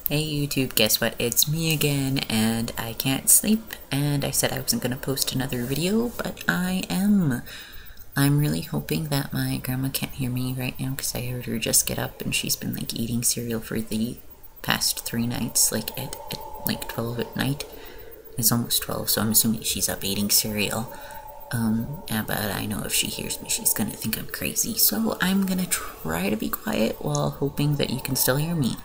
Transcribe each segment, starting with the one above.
Hey YouTube, guess what? It's me again, and I can't sleep, and I said I wasn't gonna post another video, but I am. I'm really hoping that my grandma can't hear me right now, because I heard her just get up, and she's been, like, eating cereal for the past 3 nights, like, at like, 12 at night. It's almost 12, so I'm assuming she's up eating cereal. Yeah, but I know if she hears me, she's gonna think I'm crazy, so I'm gonna try to be quiet while hoping that you can still hear me.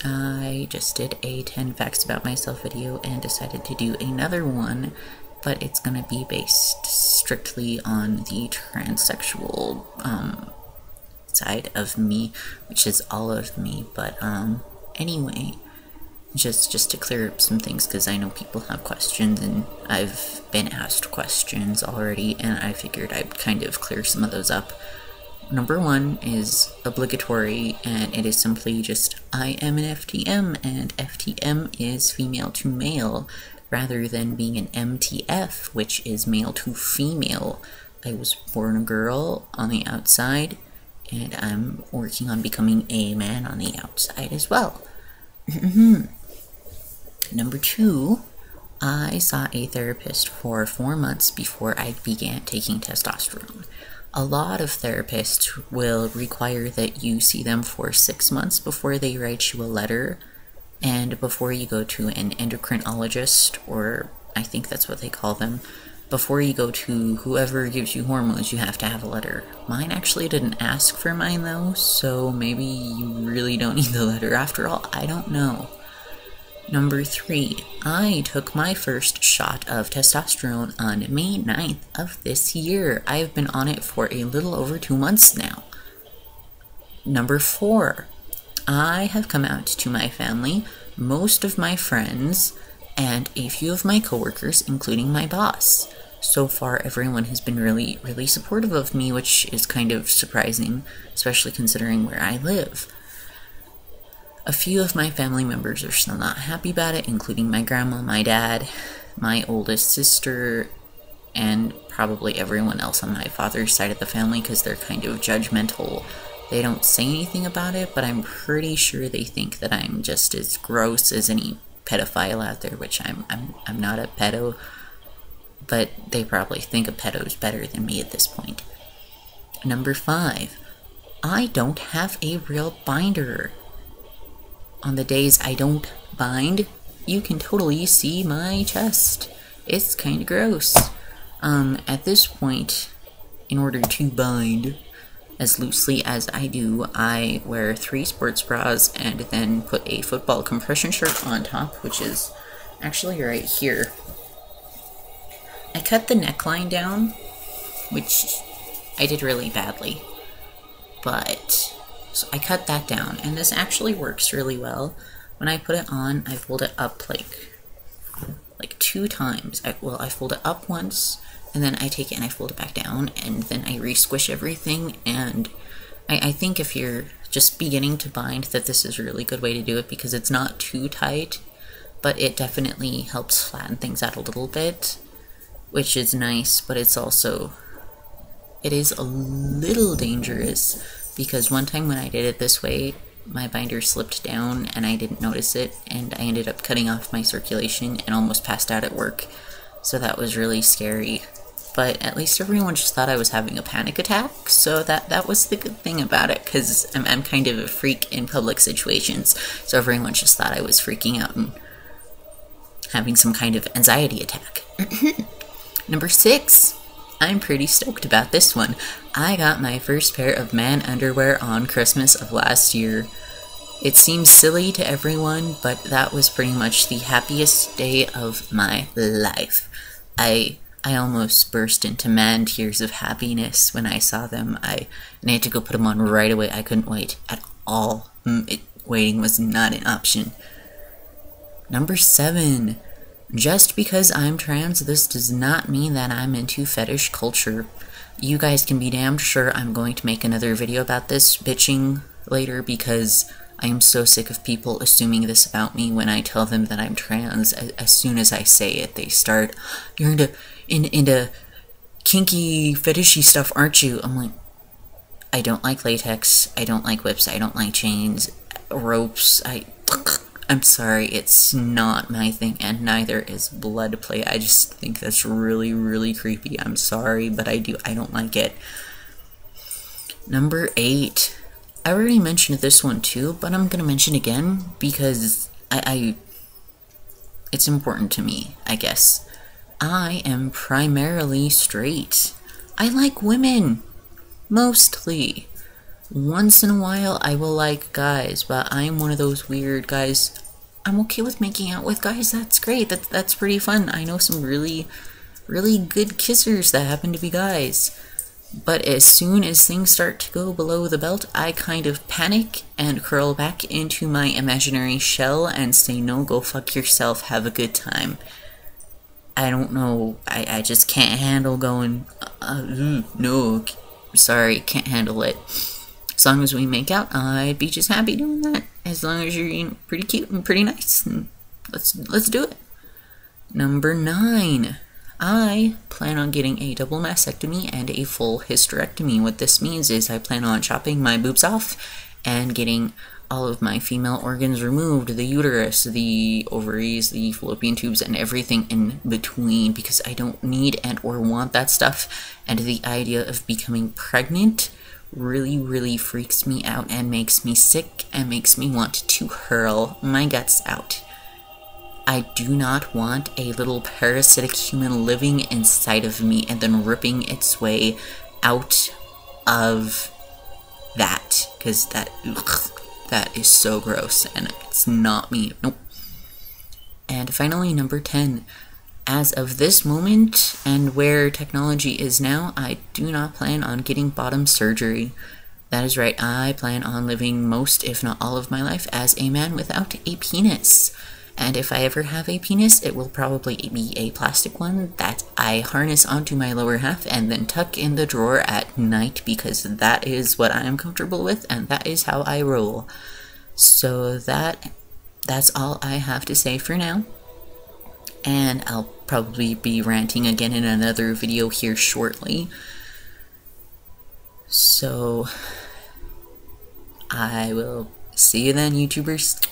I just did a 10 facts about myself video and decided to do another one, but it's gonna be based strictly on the transsexual, side of me, which is all of me, but, anyway, just to clear up some things, because I know people have questions, and I've been asked questions already, and I figured I'd kind of clear some of those up. Number 1 is obligatory, and it is simply just, I am an FTM, and FTM is female to male, rather than being an MTF, which is male to female. I was born a girl on the outside, and I'm working on becoming a man on the outside as well. Number 2, I saw a therapist for 4 months before I began taking testosterone. A lot of therapists will require that you see them for 6 months before they write you a letter, and before you go to an endocrinologist, or I think that's what they call them. Before you go to whoever gives you hormones, you have to have a letter. Mine actually didn't ask for mine though, so maybe you really don't need the letter after all, I don't know. Number 3, I took my first shot of testosterone on May 9th of this year. I've been on it for a little over 2 months now. Number 4, I have come out to my family, most of my friends, and a few of my coworkers, including my boss. So far, everyone has been really supportive of me, which is kind of surprising, especially considering where I live. A few of my family members are still not happy about it, including my grandma, my dad, my oldest sister, and probably everyone else on my father's side of the family, because they're kind of judgmental. They don't say anything about it, but I'm pretty sure they think that I'm just as gross as any pedophile out there, which I'm not a pedo, but they probably think a pedo's better than me at this point. Number 5, I don't have a real binder. On the days I don't bind, you can totally see my chest. It's kind of gross. At this point, in order to bind as loosely as I do, I wear 3 sports bras and then put a football compression shirt on top, which is actually right here. I cut the neckline down, which I did really badly, but so I cut that down, and this actually works really well. When I put it on, I fold it up like 2 times. I fold it up once, and then I take it and I fold it back down, and then I re-squish everything, and I think if you're just beginning to bind, that this is a really good way to do it, because it's not too tight, but it definitely helps flatten things out a little bit, which is nice, but it is a little dangerous, because one time when I did it this way, my binder slipped down and I didn't notice it, and I ended up cutting off my circulation and almost passed out at work, so that was really scary. But at least everyone just thought I was having a panic attack, so that was the good thing about it, because I'm kind of a freak in public situations, so everyone just thought I was freaking out and having some kind of anxiety attack. Number 6. I'm pretty stoked about this one. I got my first pair of man underwear on Christmas of last year. It seems silly to everyone, but that was pretty much the happiest day of my life. I almost burst into man tears of happiness when I saw them. And I had to go put them on right away. I couldn't wait at all. Waiting was not an option. Number 7. Just because I'm trans, this does not mean that I'm into fetish culture. You guys can be damned sure I'm going to make another video about this bitching later, because I am so sick of people assuming this about me when I tell them that I'm trans. As soon as I say it, they start, "You're into kinky, fetishy stuff, aren't you?" I'm like, I don't like latex, I don't like whips, I don't like chains. ropes, I'm sorry, it's not my thing, and neither is blood play. I just think that's really, really creepy. I'm sorry, but I don't like it. Number 8. I already mentioned this one too, but I'm gonna mention again because it's important to me, I guess. I am primarily straight. I like women. Mostly. Once in a while, I will like guys, but I'm one of those weird guys. I'm okay with making out with guys. That's great. That's pretty fun. I know some really, really good kissers that happen to be guys. But as soon as things start to go below the belt, I kind of panic and curl back into my imaginary shell and say, no, go fuck yourself, have a good time. I don't know, I just can't handle going, no, sorry, can't handle it. As long as we make out, I'd be just happy doing that. As long as you're pretty cute and pretty nice, and let's do it. Number 9. I plan on getting a double mastectomy and a full hysterectomy. What this means is I plan on chopping my boobs off and getting all of my female organs removed, the uterus, the ovaries, the fallopian tubes, and everything in between, because I don't need and or want that stuff, and the idea of becoming pregnant really, really freaks me out and makes me sick and makes me want to hurl my guts out. I do not want a little parasitic human living inside of me and then ripping its way out of that, because that is so gross and it's not me. Nope. And finally, number 10. As of this moment, and where technology is now, I do not plan on getting bottom surgery. That is right, I plan on living most, if not all of my life as a man without a penis. And if I ever have a penis, it will probably be a plastic one that I harness onto my lower half and then tuck in the drawer at night, because that is what I am comfortable with and that is how I roll. So that's all I have to say for now. And I'll probably be ranting again in another video here shortly. So I will see you then, YouTubers.